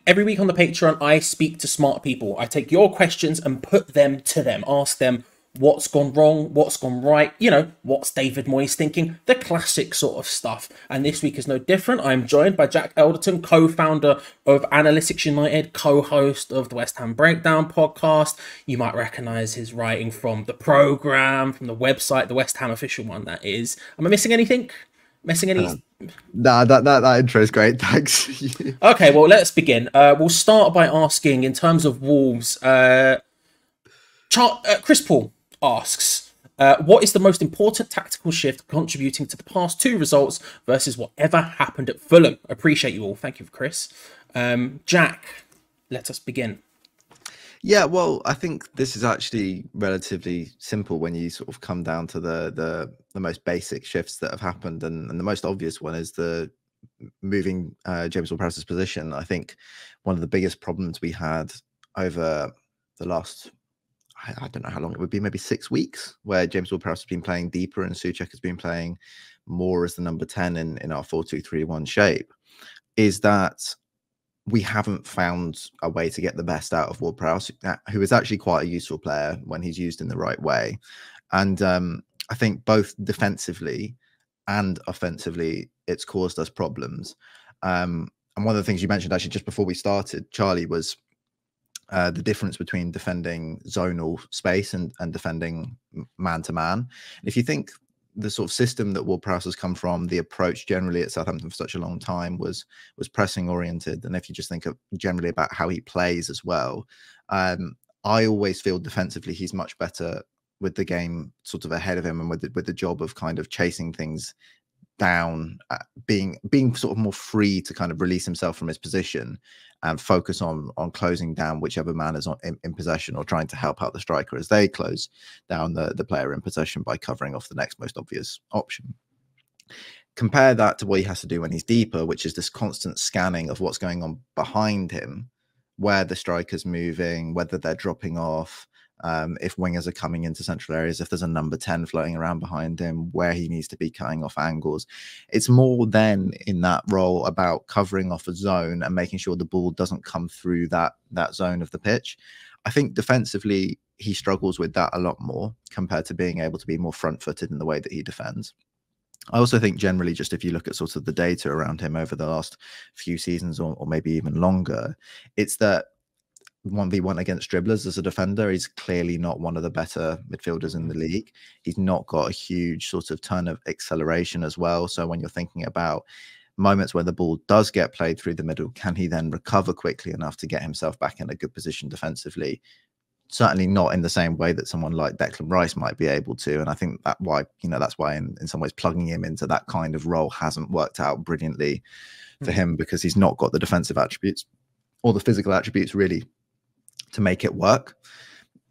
Every week on the Patreon, I speak to smart people. I take your questions and put them to them. Ask them what's gone wrong, what's gone right, what's David Moyes thinking, the classic sort of stuff. And this week is no different. I'm joined by Jack Elderton, co-founder of Analytics United, co-host of the West Ham Breakdown podcast. You might recognise his writing from the programme, from the website, the West Ham official one, that is. Am I missing anything? Missing any? Nah, that intro is great. Thanks. Okay, well, let's begin. We'll start by asking, in terms of Wolves, Chris Paul asks, what is the most important tactical shift contributing to the past two results versus whatever happened at Fulham? Appreciate you all. Thank you, Chris. Jack, let us begin. Yeah, well, I think this is actually relatively simple when you sort of come down to the most basic shifts that have happened, and the most obvious one is the moving James Ward-Prowse's position. I think one of the biggest problems we had over the last, I don't know how long it would be, maybe 6 weeks, where James Ward-Prowse has been playing deeper and Souček has been playing more as the number 10 in our 4-2-3-1 shape, is that we haven't found a way to get the best out of Ward-Prowse, who is actually quite a useful player when he's used in the right way. And I think both defensively and offensively, it's caused us problems. And one of the things you mentioned actually just before we started, Charlie, was the difference between defending zonal space and defending man-to-man. If you think the sort of system that Ward-Prowse has come from, the approach generally at Southampton for such a long time was pressing oriented. And if you just think of generally about how he plays as well, I always feel defensively he's much better with the game sort of ahead of him and with the job of kind of chasing things down, being sort of more free to kind of release himself from his position and focus on closing down whichever man is in possession, or trying to help out the striker as they close down the player in possession by covering off the next most obvious option. Compare that to what he has to do when he's deeper, which is this constant scanning of what's going on behind him, where the striker's moving, whether they're dropping off, if wingers are coming into central areas, if there's a number 10 floating around behind him, where he needs to be cutting off angles. It's more then in that role about covering off a zone and making sure the ball doesn't come through that zone of the pitch. I think defensively, he struggles with that a lot more compared to being able to be more front-footed in the way that he defends. I also think generally, just if you look at sort of the data around him over the last few seasons or maybe even longer, it's that 1v1 against dribblers as a defender, he's clearly not one of the better midfielders in the league. He's not got a huge sort of turn of acceleration as well. So when you're thinking about moments where the ball does get played through the middle, can he then recover quickly enough to get himself back in a good position defensively? Certainly not in the same way that someone like Declan Rice might be able to. And I think that's why in some ways plugging him into that kind of role hasn't worked out brilliantly for him, because he's not got the defensive attributes or the physical attributes really to make it work.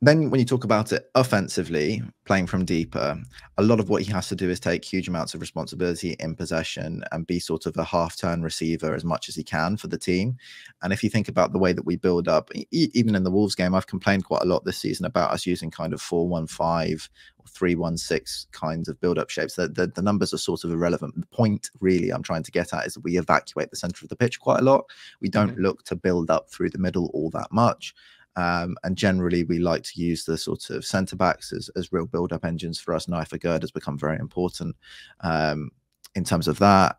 Then when you talk about it offensively, playing from deeper, a lot of what he has to do is take huge amounts of responsibility in possession and be sort of a half-turn receiver as much as he can for the team. And if you think about the way that we build up, even in the Wolves game, I've complained quite a lot this season about us using kind of 4-1-5 or 3-1-6 kinds of build-up shapes. The numbers are sort of irrelevant. The point really I'm trying to get at is that we evacuate the centre of the pitch quite a lot. We don't look to build up through the middle all that much. And generally, we like to use the sort of centre backs as real build-up engines for us. Naifer Gerd has become very important in terms of that,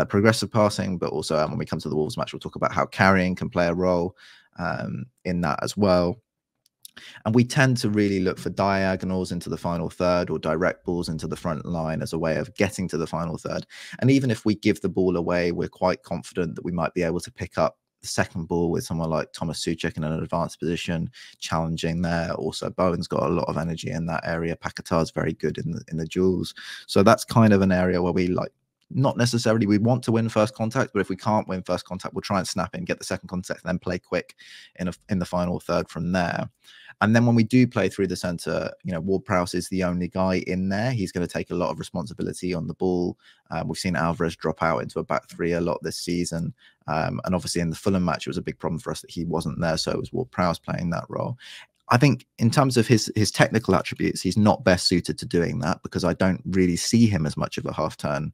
progressive passing. But also, when we come to the Wolves match, we'll talk about how carrying can play a role in that as well. And we tend to really look for diagonals into the final third or direct balls into the front line as a way of getting to the final third. And even if we give the ball away, we're quite confident that we might be able to pick up the second ball with someone like Thomas Souček in an advanced position, challenging there. Also, Bowen's got a lot of energy in that area. Paqueta is very good in the duels. So that's kind of an area where we like, not necessarily we want to win first contact, but if we can't win first contact, we'll try and snap in, get the second contact, and then play quick in the final third from there. And then when we do play through the centre, Ward-Prowse is the only guy in there. He's going to take a lot of responsibility on the ball. We've seen Alvarez drop out into a back three a lot this season. And obviously in the Fulham match, it was a big problem for us that he wasn't there. So it was Ward-Prowse playing that role. I think in terms of his technical attributes, he's not best suited to doing that, because I don't really see him as much of a half-turn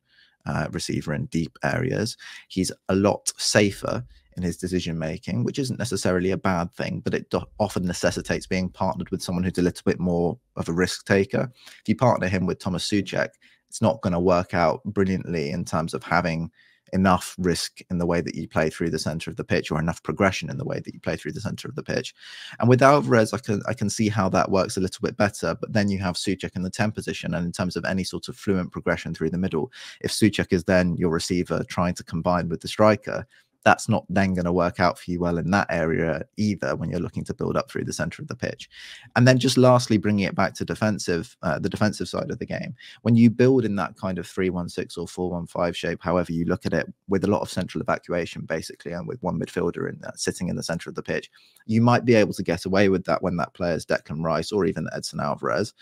receiver in deep areas. He's a lot safer in his decision making, which isn't necessarily a bad thing, but it often necessitates being partnered with someone who's a little bit more of a risk taker. If you partner him with Thomas Souček, it's not going to work out brilliantly in terms of having enough risk in the way that you play through the center of the pitch, or enough progression in the way that you play through the center of the pitch. And with Alvarez, I can see how that works a little bit better, but then you have Souček in the 10 position, and in terms of any sort of fluent progression through the middle, if Souček is then your receiver trying to combine with the striker, that's not then going to work out for you well in that area either when you're looking to build up through the center of the pitch. And then just lastly, bringing it back to the defensive side of the game, when you build in that kind of 3-1-6 or 4-1-5 shape, however you look at it, with a lot of central evacuation basically, and with one midfielder sitting in the center of the pitch, you might be able to get away with that when that player is Declan Rice or even Edson Alvarez,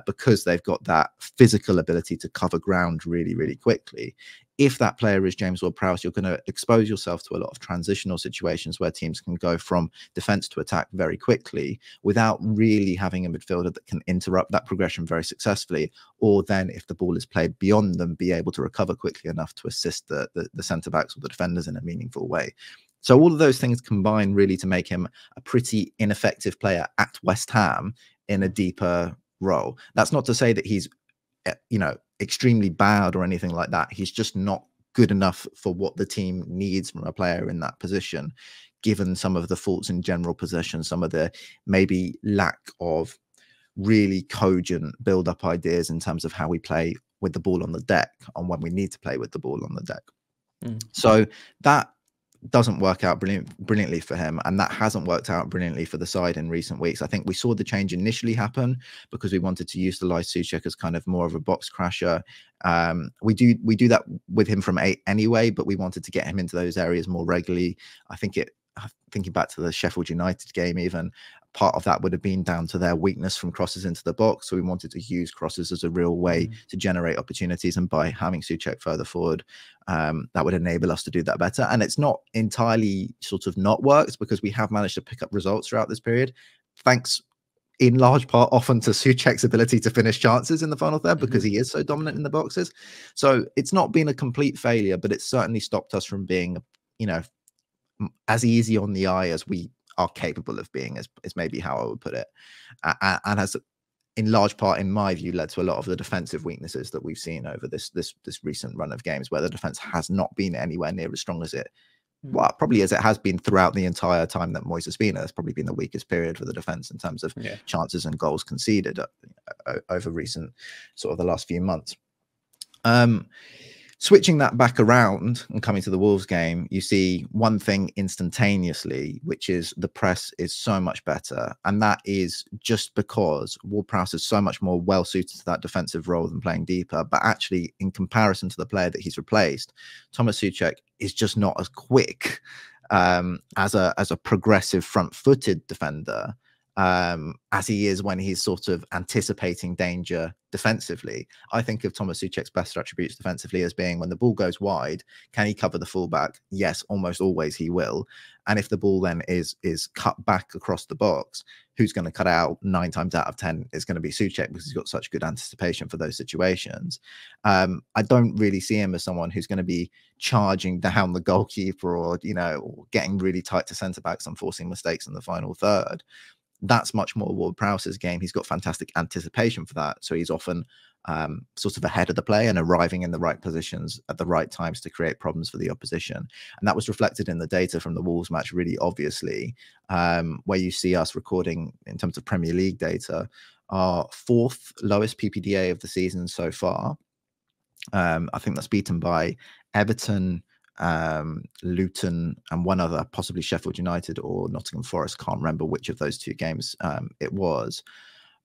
because they've got that physical ability to cover ground really, really quickly. If that player is James Ward-Prowse, you're going to expose yourself to a lot of transitional situations where teams can go from defense to attack very quickly without really having a midfielder that can interrupt that progression very successfully, or then if the ball is played beyond them, be able to recover quickly enough to assist the centre-backs or the defenders in a meaningful way. So all of those things combine really to make him a pretty ineffective player at West Ham in a deeper role. That's not to say that he's, you know, extremely bad or anything like that. He's just not good enough for what the team needs from a player in that position, given some of the faults in general possession, some of the maybe lack of really cogent build-up ideas in terms of how we play with the ball on the deck and when we need to play with the ball on the deck. So that doesn't work out brilliantly for him, and that hasn't worked out brilliantly for the side in recent weeks. I think we saw the change initially happen because we wanted to utilize Souček as kind of more of a box crasher. We do that with him from 8 anyway, but we wanted to get him into those areas more regularly. I think thinking back to the Sheffield United game, even part of that would have been down to their weakness from crosses into the box. So we wanted to use crosses as a real way to generate opportunities, and by having Souček further forward, that would enable us to do that better. And it's not entirely sort of not worked, because we have managed to pick up results throughout this period, thanks in large part often to Souček's ability to finish chances in the final third, because he is so dominant in the boxes. So it's not been a complete failure, but it's certainly stopped us from being, you know, as easy on the eye as we are capable of being, is maybe how I would put it, and has in large part, in my view, led to a lot of the defensive weaknesses that we've seen over this recent run of games, where the defense has not been anywhere near as strong as it, well, probably as it has been throughout the entire time that Moyes has been there. It's probably been the weakest period for the defense in terms of chances and goals conceded over recent sort of the last few months. Switching that back around and coming to the Wolves game, you see one thing instantaneously, which is the press is so much better. And that is just because Ward-Prowse is so much more well-suited to that defensive role than playing deeper. But actually, in comparison to the player that he's replaced, Thomas Souček is just not as quick as a progressive front-footed defender as he is when he's sort of anticipating danger defensively. I think of Thomas Souček's best attributes defensively as being, when the ball goes wide, can he cover the fullback? Yes, almost always he will. And if the ball then is cut back across the box, who's going to cut out 9 times out of 10 is going to be Souček, because he's got such good anticipation for those situations. I don't really see him as someone who's going to be charging down the goalkeeper, or, you know, or getting really tight to centre backs and forcing mistakes in the final third. That's much more Ward-Prowse's game. He's got fantastic anticipation for that. So he's often sort of ahead of the play and arriving in the right positions at the right times to create problems for the opposition. And that was reflected in the data from the Wolves match really obviously, where you see us recording, in terms of Premier League data, our 4th lowest PPDA of the season so far. I think that's beaten by Everton, Luton, and one other, possibly Sheffield United or Nottingham Forest. Can't remember which of those 2 games it was.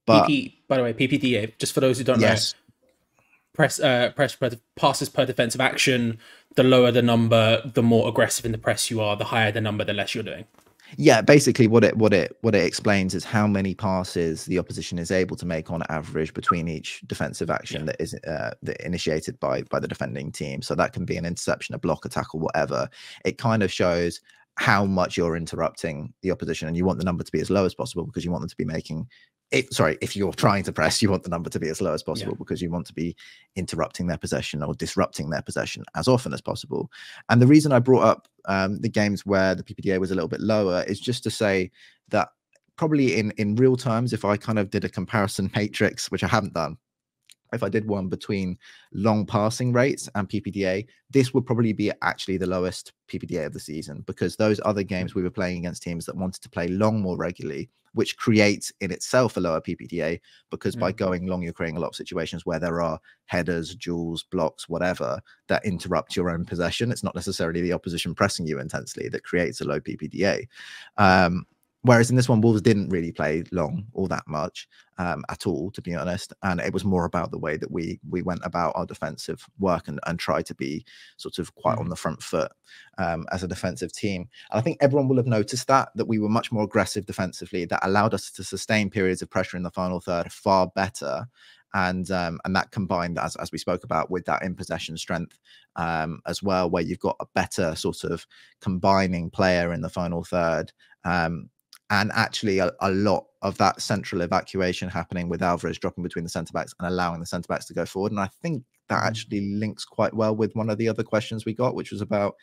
But by the way, PPDA, just for those who don't know, passes per defensive action. The lower the number, the more aggressive in the press you are. The higher the number, the less you're doing. Yeah, basically what it explains is how many passes the opposition is able to make on average between each defensive action that is initiated by the defending team. So that can be an interception, a block, a tackle, whatever. It kind of shows how much you're interrupting the opposition, and you want the number to be as low as possible because you want them to be making if you're trying to press, you want the number to be as low as possible, Yeah. because you want to be interrupting their possession or disrupting their possession as often as possible. And the reason I brought up the games where the PPDA was a little bit lower is just to say that probably in real times, if I kind of did a comparison matrix, which I haven't done, if I did one between long passing rates and PPDA, this would probably be actually the lowest PPDA of the season, because those other games we were playing against teams that wanted to play long more regularly, which creates in itself a lower PPDA, because by going long, you're creating a lot of situations where there are headers, duels, blocks, whatever, that interrupt your own possession. It's not necessarily the opposition pressing you intensely that creates a low PPDA. Whereas in this one, Wolves didn't really play long all that much at all, to be honest. And it was more about the way that we went about our defensive work and tried to be sort of quite on the front foot as a defensive team. And I think everyone will have noticed that we were much more aggressive defensively. That allowed us to sustain periods of pressure in the final third far better. And that combined, as we spoke about, with that in possession strength as well, where you've got a better sort of combining player in the final third. And actually a lot of that central evacuation happening with Alvarez dropping between the centre-backs and allowing the centre-backs to go forward. And I think that actually links quite well with one of the other questions we got, which was about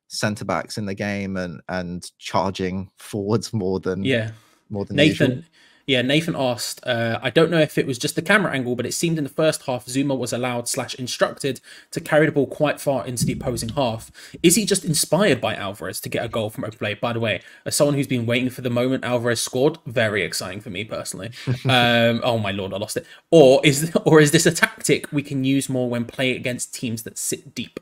centre-backs in the game and charging forwards more than Nathan usual. Yeah, Nathan asked, I don't know if it was just the camera angle, but it seemed in the first half Zouma was allowed / instructed to carry the ball quite far into the opposing half. Is he just inspired by Alvarez to get a goal from open play? By the way, as someone who's been waiting for the moment Alvarez scored, very exciting for me personally. Oh my lord, I lost it. Or is this a tactic we can use more when playing against teams that sit deep?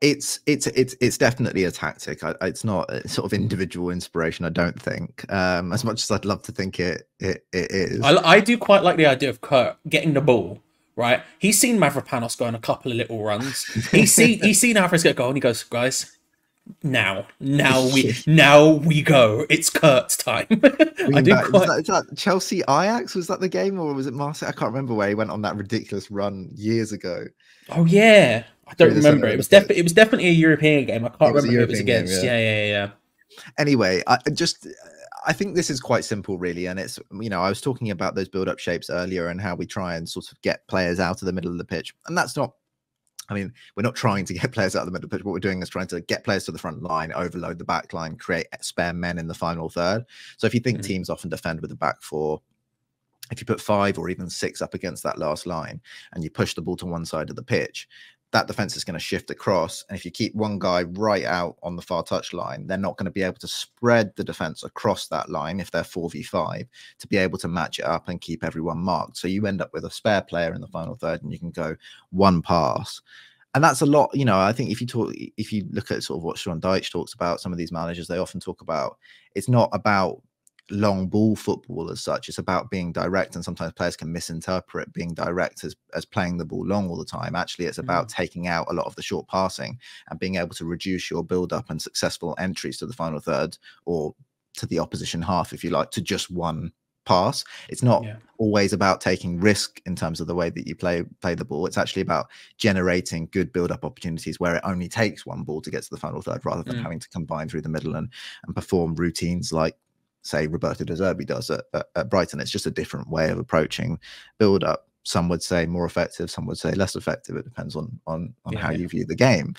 It's definitely a tactic. It's not a sort of individual inspiration, I don't think. As much as I'd love to think it is. I do quite like the idea of Kurt getting the ball, right? He's seen Mavropanos go on a couple of little runs. He's seen Alvarez get a goal, and he goes, guys, now we go. It's Kurt's time. Was that Chelsea Ajax? Was that the game, or was it Marseille? I can't remember, where he went on that ridiculous run years ago. Oh yeah, I don't remember. It was definitely a European game. I can't remember who it was against. Game, yeah. Anyway, I think this is quite simple, really, and it's, I was talking about those build-up shapes earlier and how we try and sort of get players out of the middle of the pitch, and that's not. I mean, we're not trying to get players out of the middle of the pitch. What we're doing is trying to get players to the front line, overload the back line, create spare men in the final third. So if you think teams often defend with the back four, if you put 5 or even 6 up against that last line and you push the ball to one side of the pitch, that defense is going to shift across. And if you keep one guy right out on the far touch line, they're not going to be able to spread the defense across that line if they're 4v5 to be able to match it up and keep everyone marked. So you end up with a spare player in the final third and you can go one pass. And that's a lot, I think if you look at sort of what Sean Dyche talks about, some of these managers, they often talk about, it's not about long ball football as such. It's about being direct, and sometimes players can misinterpret being direct as playing the ball long all the time. Actually, it's about taking out a lot of the short passing and being able to reduce your build-up and successful entries to the final third, or to the opposition half, if you like, to just one pass. It's not always about taking risk in terms of the way that you play the ball. It's actually about generating good build-up opportunities where it only takes one ball to get to the final third, rather than having to combine through the middle and perform routines like, say, Roberto De Zerbi does at Brighton. It's just a different way of approaching build-up. Some would say more effective, some would say less effective. It depends on how you view the game.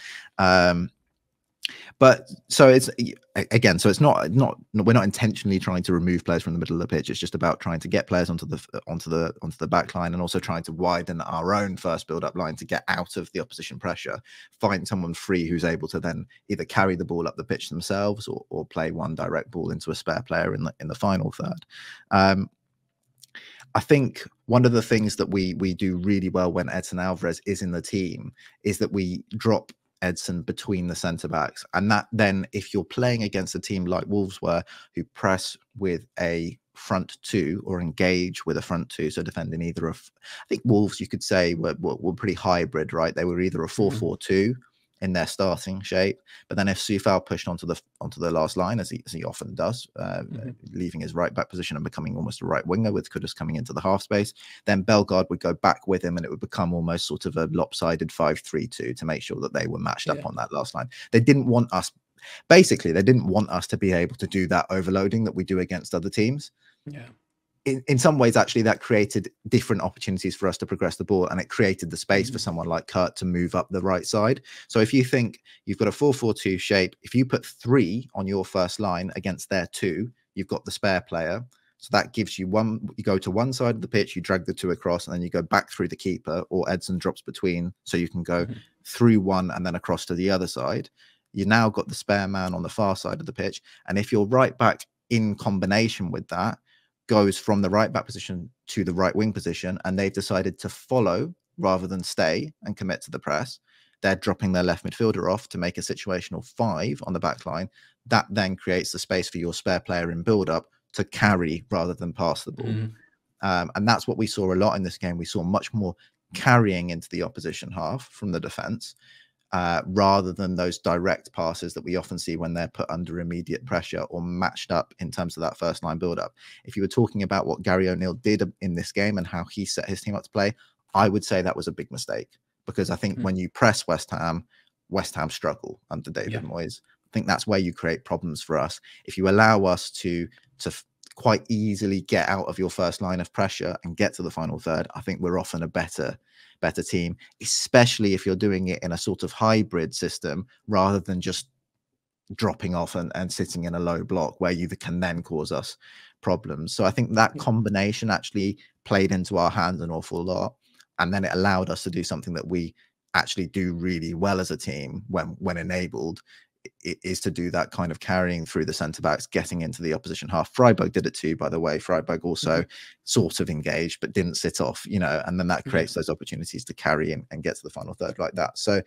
But so it's, again, so it's not we're not intentionally trying to remove players from the middle of the pitch. It's just about trying to get players onto the back line, and also trying to widen our own first build-up line to get out of the opposition pressure, find someone free who's able to then either carry the ball up the pitch themselves or play one direct ball into a spare player in the final third. I think one of the things that we do really well when Edson Alvarez is in the team is that we drop Edson between the centre backs, and that then, if you're playing against a team like Wolves were, who press with a front two or engage with a front two, so defending either I think Wolves, you could say, were pretty hybrid, right? They were either a 4-4-2 in their starting shape, but then if Soufal pushed onto the last line, as he often does, leaving his right back position and becoming almost a right winger, with Kudus coming into the half space, then Bellegarde would go back with him, and it would become almost sort of a lopsided 5-3-2 to make sure that they were matched up on that last line. They didn't want us to be able to do that overloading that we do against other teams. in some ways, actually, that created different opportunities for us to progress the ball, and it created the space for someone like Kurt to move up the right side. So if you think you've got a 4-4-2 shape, if you put 3 on your first line against their 2, you've got the spare player. So that gives you one, you go to one side of the pitch, you drag the 2 across, and then you go back through the keeper, or Edson drops between, so you can go through one and then across to the other side. You now got the spare man on the far side of the pitch. And if your right back in combination with that goes from the right back position to the right wing position, and they've decided to follow rather than stay and commit to the press, they're dropping their left midfielder off to make a situational 5 on the back line. That then creates the space for your spare player in build-up to carry rather than pass the ball. And that's what we saw a lot in this game. We saw much more carrying into the opposition half from the defence, rather than those direct passes that we often see when they're put under immediate pressure or matched up in terms of that first line build up. If you were talking about what Gary O'Neill did in this game and how he set his team up to play, I would say that was a big mistake, because I think when you press West Ham struggle under David Moyes. I think that's where you create problems for us. If you allow us to quite easily get out of your first line of pressure and get to the final third, I think we're often a better team, especially if you're doing it in a sort of hybrid system rather than just dropping off and sitting in a low block where you can then cause us problems. So I think that combination actually played into our hands an awful lot, and then it allowed us to do something that we actually do really well as a team when enabled, is to do that kind of carrying through the centre backs, getting into the opposition half. Freiburg did it too, by the way. Freiburg also sort of engaged, but didn't sit off, and then that creates those opportunities to carry and get to the final third like that. So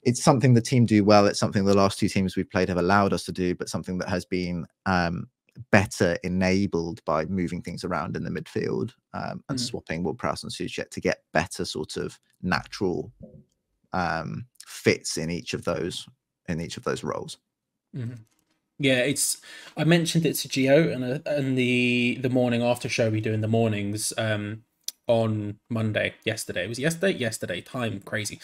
it's something the team do well. It's something the last 2 teams we've played have allowed us to do, but something that has been better enabled by moving things around in the midfield and swapping Ward-Prowse and Soucek to get better sort of natural fits in each of those roles. Yeah, I mentioned it to Gio and the morning after show we do in the mornings on Monday. Yesterday. It was yesterday. Time crazy.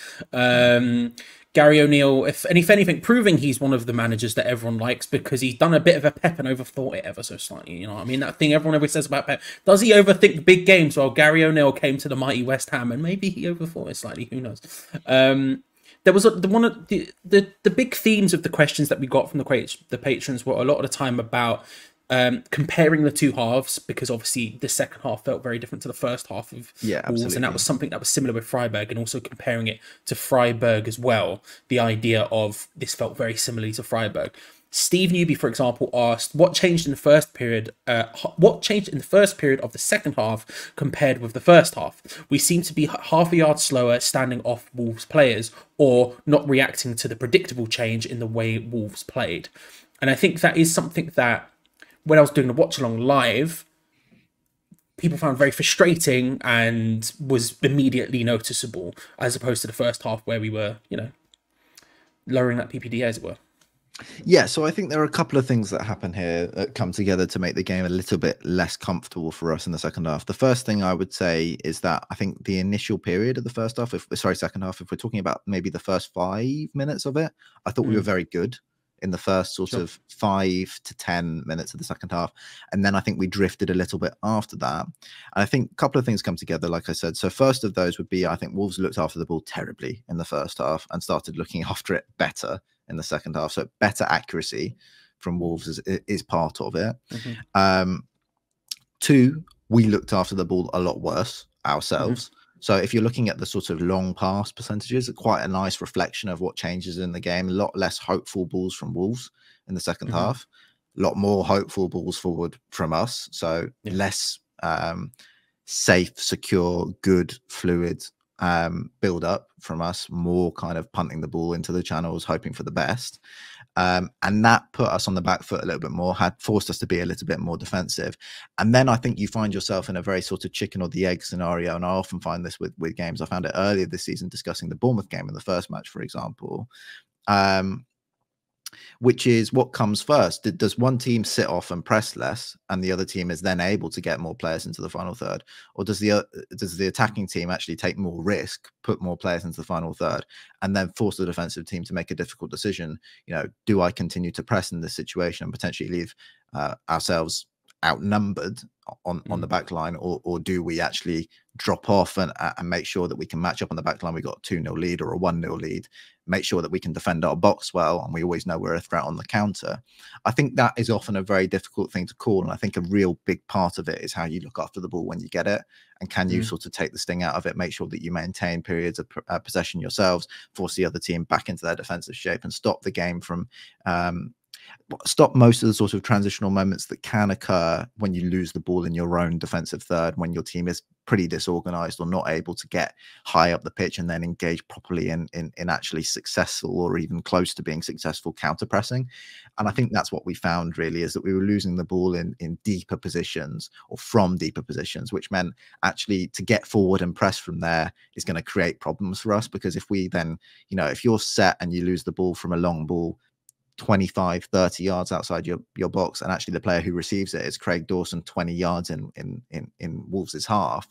Gary O'Neill, if anything, proving he's one of the managers that everyone likes, because he's done a bit of a Pep and overthought it ever so slightly. You know what I mean? That thing everyone always says about Pep. Does he overthink big games? Well, Gary O'Neill came to the mighty West Ham, and maybe he overthought it slightly. Who knows? There was one of the big themes of the questions that we got from the patrons were a lot of the time about comparing the 2 halves, because obviously the second half felt very different to the first half of Wolves, and that was something that was similar with Freiburg, and also comparing it to Freiburg as well. The idea of this felt very similarly to Freiburg. Steve Newby, for example, asked what changed in the first period. What changed in the first period of the second half compared with the first half? We seem to be half a yard slower, standing off Wolves players, or not reacting to the predictable change in the way Wolves played. And I think that is something that, when I was doing the watch along live, people found very frustrating and was immediately noticeable, as opposed to the first half where we were, lowering that PPD, as it were. Yeah, so I think there are a couple of things that happen here that come together to make the game a little bit less comfortable for us in the second half. The first thing I would say is that I think the initial period of the second half, if we're talking about maybe the first 5 minutes of it, I thought we were very good in the first sort of 5 to 10 minutes of the second half. And then I think we drifted a little bit after that. And I think a couple of things come together, like I said. So first of those would be, I think Wolves looked after the ball terribly in the first half and started looking after it better in the second half. So better accuracy from Wolves is part of it. 2, we looked after the ball a lot worse ourselves. So if you're looking at the sort of long pass percentages, quite a nice reflection of what changes in the game. A lot less hopeful balls from Wolves in the second half, a lot more hopeful balls forward from us. So less safe, secure, good, fluid build up from us, more kind of punting the ball into the channels, hoping for the best. And that put us on the back foot a little bit more, had forced us to be a little bit more defensive. And then I think you find yourself in a very sort of chicken or the egg scenario. And I often find this with games. I found it earlier this season discussing the Bournemouth game in the first match, for example, which is what comes first. Does one team sit off and press less, and the other team is then able to get more players into the final third? Or does the attacking team actually take more risk, put more players into the final third, and then force the defensive team to make a difficult decision? Do I continue to press in this situation and potentially leave ourselves outnumbered on the back line, or do we actually drop off and make sure that we can match up on the back line? We got a 2-0 lead or a 1-0 lead, make sure that we can defend our box well, and we always know we're a threat on the counter. I think that is often a very difficult thing to call, and I think a real big part of it is how you look after the ball when you get it, and can you sort of take the sting out of it, make sure that you maintain periods of possession yourselves, force the other team back into their defensive shape, and stop the game from stop most of the sort of transitional moments that can occur when you lose the ball in your own defensive third, when your team is pretty disorganized or not able to get high up the pitch and then engage properly in actually successful or even close to being successful counter pressing. And I think that's what we found really, is that we were losing the ball in deeper positions, or from deeper positions, which meant actually to get forward and press from there is going to create problems for us, because if we then, you know, if you're set and you lose the ball from a long ball 25, 30 yards outside your box, and actually the player who receives it is Craig Dawson 20 yards in Wolves' half,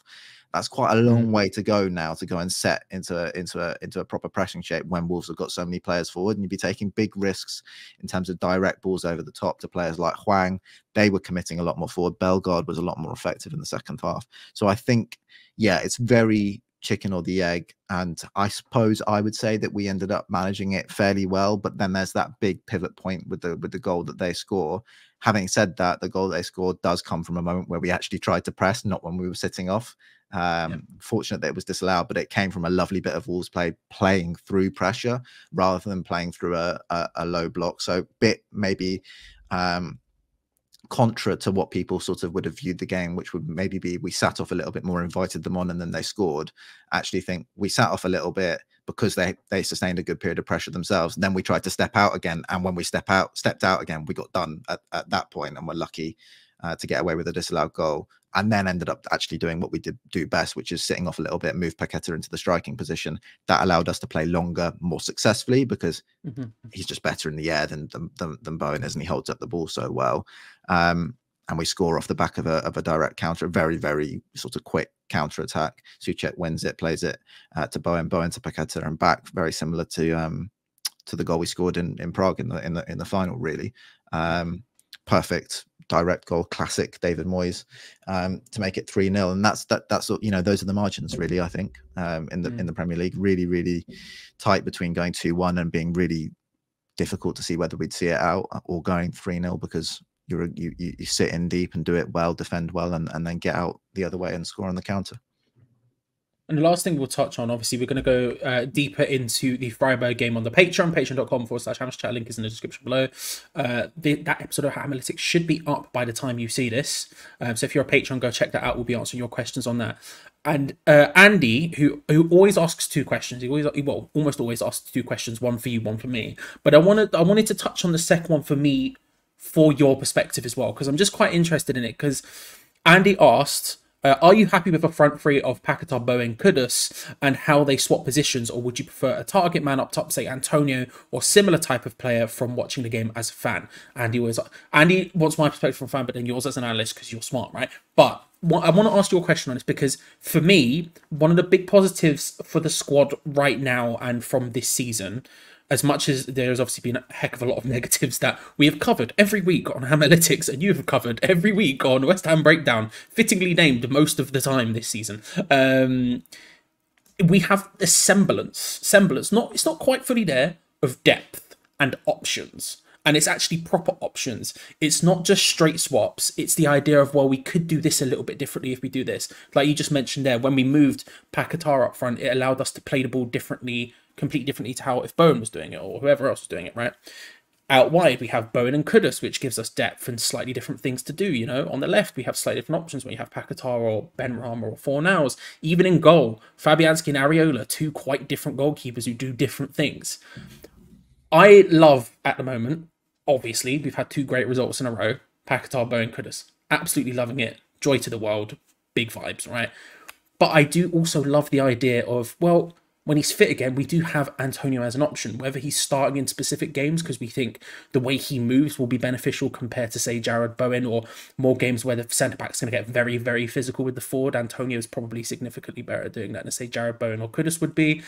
that's quite a long way to go now to go and set into a proper pressing shape when Wolves have got so many players forward, and you'd be taking big risks in terms of direct balls over the top to players like Hwang. They were committing a lot more forward. Bellegarde was a lot more effective in the second half. So I think, yeah, it's very chicken or the egg, and I suppose I would say that we ended up managing it fairly well, but then there's that big pivot point with the goal that they score. Having said that, the goal they scored does come from a moment where we actually tried to press, not when we were sitting off. Fortunate that it was disallowed, but it came from a lovely bit of Wolves play, playing through pressure rather than playing through a low block. So bit maybe contra to what people sort of would have viewed the game, which would maybe be we sat off a little bit more, invited them on, and then they scored. I actually think we sat off a little bit because they sustained a good period of pressure themselves. Then we tried to step out again, and when we stepped out again, we got done at that point, and were lucky to get away with a disallowed goal, and then ended up actually doing what we did do best, which is sitting off a little bit, move Paqueta into the striking position. That allowed us to play longer, more successfully, because he's just better in the air than Bowen is, and he holds up the ball so well. And we score off the back of a direct counter, a very, very sort of quick counter attack. Souček wins it, plays it to Bowen to Paqueta and back, very similar to the goal we scored in Prague in the final, really. Perfect direct goal, classic David Moyes, to make it 3-0, and that's you know, those are the margins really, I think, in the Premier League. Really, really tight between going 2-1 and being really difficult to see whether we'd see it out, or going 3-0 because you sit in deep and do it well, defend well, and then get out the other way and score on the counter. And the last thing we'll touch on, obviously, we're going to go deeper into the Freiburg game on the Patreon, patreon.com/HammerChat. Link is in the description below. That episode of Analytics should be up by the time you see this. So if you're a patron, go check that out. We'll be answering your questions on that. And Andy, who always asks two questions, he almost always asks two questions, one for you, one for me. But I wanted to touch on the second one for me, for your perspective as well, because I'm just quite interested in it. Because Andy asked, are you happy with a front three of Paqueta, Bowen, Kudus, and how they swap positions, or would you prefer a target man up top, say Antonio, or similar type of player from watching the game as a fan? Andy wants my perspective from a fan, but then yours as an analyst, because you're smart, right? But I want to ask you a question on this, because for me, one of the big positives for the squad right now and from this season, as much as there's obviously been a heck of a lot of negatives that we have covered every week on Analytics, and you have covered every week on West Ham Breakdown, fittingly named most of the time this season, we have the semblance, it's not quite fully there, of depth and options. And it's actually proper options. It's not just straight swaps. It's the idea of, well, we could do this a little bit differently if we do this. Like you just mentioned there, when we moved Paqueta up front, it allowed us to play the ball differently, completely differently to how if Bowen was doing it or whoever else was doing it, right? Out wide, we have Bowen and Kudus, which gives us depth and slightly different things to do, you know? On the left, we have slightly different options when you have Paqueta or Benrahma or Fornals. Even in goal, Fabianski and Areola, two quite different goalkeepers who do different things. I love, at the moment, obviously, we've had two great results in a row, Paqueta, Bowen, Kudus. Absolutely loving it. Joy to the world. Big vibes, right? But I do also love the idea of, well, when he's fit again, we do have Antonio as an option, whether he's starting in specific games because we think the way he moves will be beneficial compared to, say, Jared Bowen, or more games where the centre-back's going to get very, very physical with the forward. Antonio is probably significantly better at doing that than, say, Jared Bowen or Kudus would be.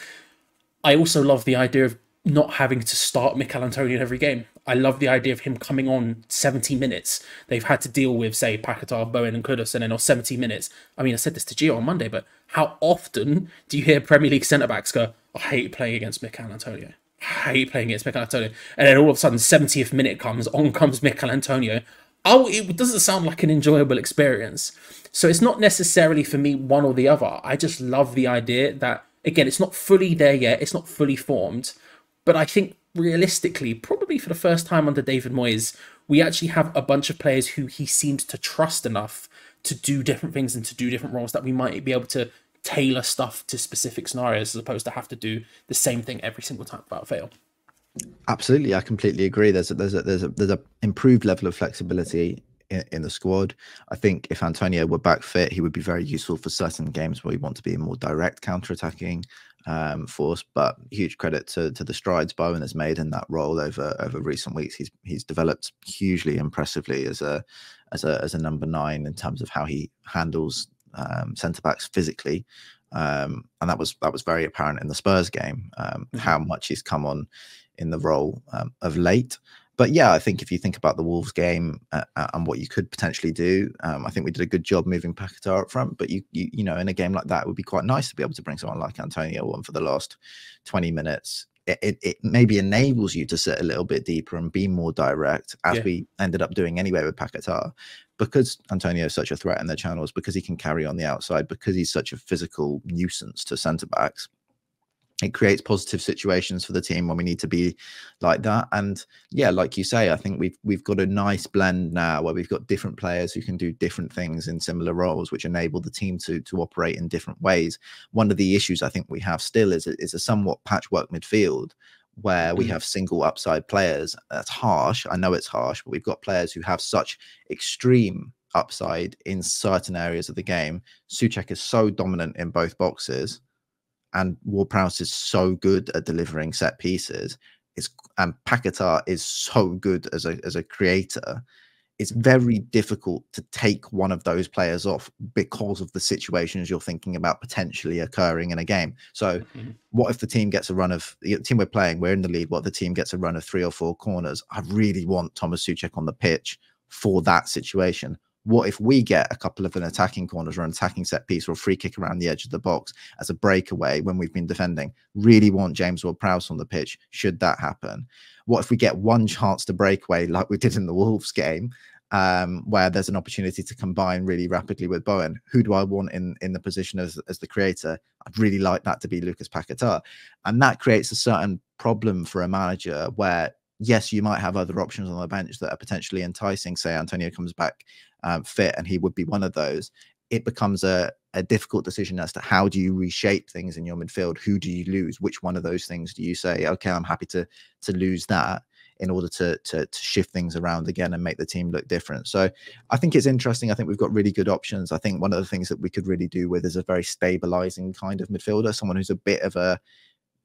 I also love the idea of not having to start Mikel Antonio in every game. I love the idea of him coming on 70 minutes. They've had to deal with, say, Paqueta, Bowen and Kudus, and then on 70 minutes. I mean, I said this to Gio on Monday, but how often do you hear Premier League centre-backs go, I hate playing against Mikel Antonio. I hate playing against Mikel Antonio. And then all of a sudden, 70th minute comes, on comes Mikel Antonio. Oh, it doesn't sound like an enjoyable experience. So it's not necessarily for me one or the other. I just love the idea that, again, it's not fully there yet. It's not fully formed. But I think realistically, probably for the first time under David Moyes, we actually have a bunch of players who he seems to trust enough to do different things and to do different roles that we might be able to tailor stuff to specific scenarios as opposed to have to do the same thing every single time without fail. Absolutely, I completely agree. There's a improved level of flexibility in the squad. I think if Antonio were back fit, he would be very useful for certain games where we want to be a more direct counter-attacking force. But huge credit to the strides Bowen has made in that role over recent weeks. He's developed hugely impressively as a number 9 in terms of how he handles centre backs physically. And that was very apparent in the Spurs game, how much he's come on in the role of late. But yeah, I think if you think about the Wolves game and what you could potentially do, I think we did a good job moving Paqueta up front. But you know, in a game like that, it would be quite nice to be able to bring someone like Antonio on for the last 20 minutes. It maybe enables you to sit a little bit deeper and be more direct, as we ended up doing anyway with Paqueta, because Antonio is such a threat in the channels, because he can carry on the outside, because he's such a physical nuisance to centre backs. It creates positive situations for the team when we need to be like that. And yeah, like you say, I think we've got a nice blend now where we've got different players who can do different things in similar roles, which enable the team to operate in different ways. One of the issues I think we have still is a somewhat patchwork midfield where we have single upside players. That's harsh. I know it's harsh, but we've got players who have such extreme upside in certain areas of the game. Souček is so dominant in both boxes, and Ward-Prowse is so good at delivering set pieces. And Paqueta is so good as a creator. It's very difficult to take one of those players off because of the situations you're thinking about potentially occurring in a game. So what if the team gets a run of the team we're playing, we're in the lead, what if the team gets a run of 3 or 4 corners? I really want Thomas Souček on the pitch for that situation. What if we get a couple of an attacking corners or an attacking set piece or a free kick around the edge of the box as a breakaway when we've been defending? Really want James Ward-Prowse on the pitch should that happen. What if we get one chance to break away like we did in the Wolves game, where there's an opportunity to combine really rapidly with Bowen? Who do I want in the position as the creator? I'd really like that to be Lucas Paqueta. And that creates a certain problem for a manager where, yes, you might have other options on the bench that are potentially enticing. Say Antonio comes back fit and he would be one of those. It becomes a difficult decision as to how do you reshape things in your midfield? Who do you lose? Which one of those things do you say, okay, I'm happy to lose that in order to shift things around again and make the team look different? So I think it's interesting. I think we've got really good options. I think one of the things that we could really do with is a very stabilizing kind of midfielder, someone who's a bit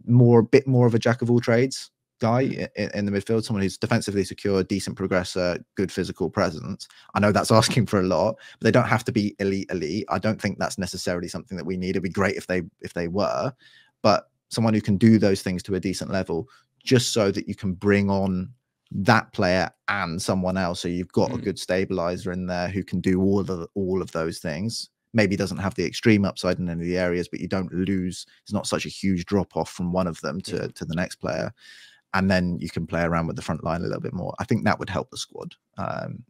more of a jack of all trades guy in the midfield, someone who's defensively secure, decent progressor, good physical presence. I know that's asking for a lot, but they don't have to be elite. I don't think that's necessarily something that we need. It'd be great if they were, but someone who can do those things to a decent level, just so that you can bring on that player and someone else, so you've got a good stabilizer in there who can do all of those things. Maybe doesn't have the extreme upside in any of the areas, but you don't lose. It's not such a huge drop off from one of them to the next player. And then you can play around with the front line a little bit more. I think that would help the squad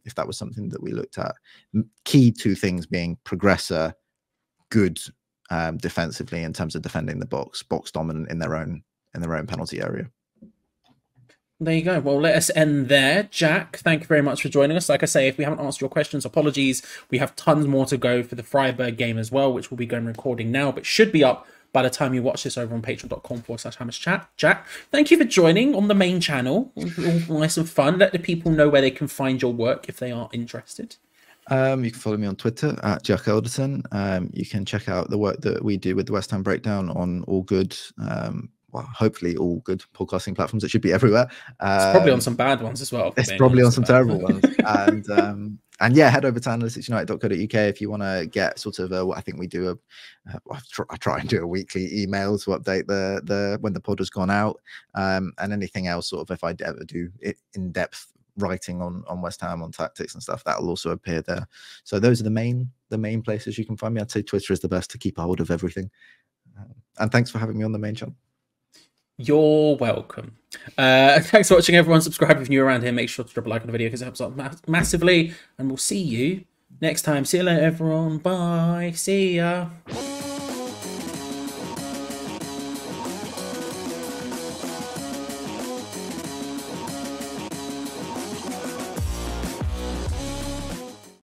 if that was something that we looked at. Key 2 things being progressor, good defensively in terms of defending the box dominant in their own penalty area. There you go. Well, let us end there. Jack, thank you very much for joining us. Like I say, if we haven't answered your questions, apologies. We have tons more to go for the Freiburg game as well, which we'll be going recording now, but should be up by the time you watch this over on patreon.com/HammersChat. Jack, thank you for joining on the main channel. All nice and fun. Let the people know where they can find your work if they are interested. You can follow me on Twitter at Jack Elderton. You can check out the work that we do with the West Ham Breakdown on all good, well, hopefully all good podcasting platforms. It should be everywhere. It's probably on some bad ones as well. It's probably on some terrible ones. And And yeah, head over to analyticsunited.co.uk if you want to get sort of what I think we do. I try and do a weekly email to update the when the pod has gone out, and anything else sort of if I ever do it in depth writing on West Ham on tactics and stuff, that will also appear there. So those are the main places you can find me. I'd say Twitter is the best to keep a hold of everything. And thanks for having me on the main channel. You're welcome. Thanks for watching, everyone. Subscribe if you're around here. Make sure to drop a like on the video because it helps out massively. And we'll see you next time. See you later, everyone. Bye. See ya.